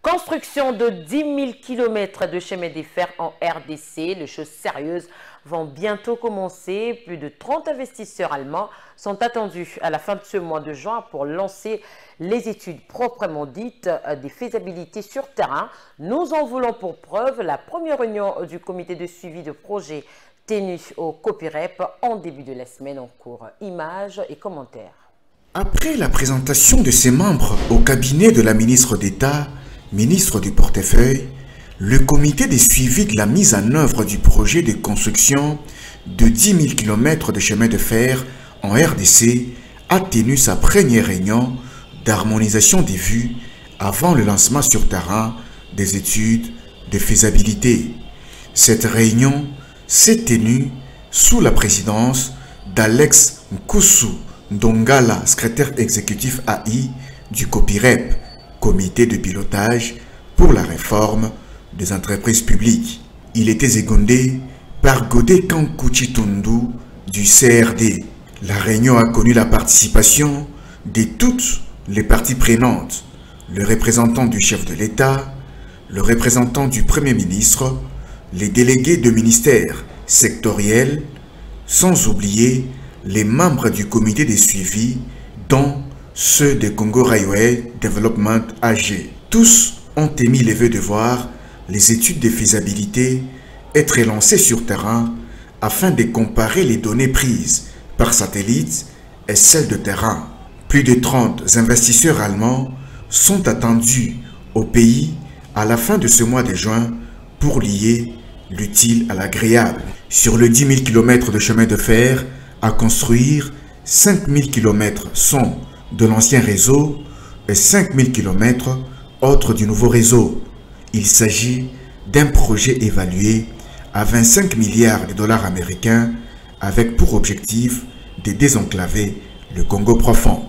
Construction de 10 000 km de chemin de fer en RDC. Les choses sérieuses vont bientôt commencer. Plus de 30 investisseurs allemands sont attendus à la fin de ce mois de juin pour lancer les études proprement dites des faisabilités sur terrain. Nous en voulons pour preuve la première réunion du comité de suivi de projet tenue au COPIREP en début de la semaine en cours. Images et commentaires. Après la présentation de ses membres au cabinet de la ministre d'État, ministre du portefeuille, le comité de suivi de la mise en œuvre du projet de construction de 10 000 km de chemin de fer en RDC a tenu sa première réunion d'harmonisation des vues avant le lancement sur terrain des études de faisabilité. Cette réunion s'est tenue sous la présidence d'Alex Nkusu Ndongala, secrétaire exécutif AI du COPIREP, comité de pilotage pour la réforme des entreprises publiques. Il était secondé par Godé Kankuchitundu du CRD. La réunion a connu la participation de toutes les parties prenantes, le représentant du chef de l'État, le représentant du Premier ministre, les délégués de ministères sectoriels, sans oublier les membres du comité de suivi, dont ceux de Congo Railway Development AG. Tous ont émis le vœu de voir les études de faisabilité être lancées sur terrain afin de comparer les données prises par satellite et celles de terrain. Plus de 30 investisseurs allemands sont attendus au pays à la fin de ce mois de juin pour lier l'utile à l'agréable. Sur le 10 000 km de chemin de fer à construire, 5 000 km sont de l'ancien réseau et 5 000 km autres du nouveau réseau. Il s'agit d'un projet évalué à 25 milliards de dollars américains avec pour objectif de désenclaver le Congo profond.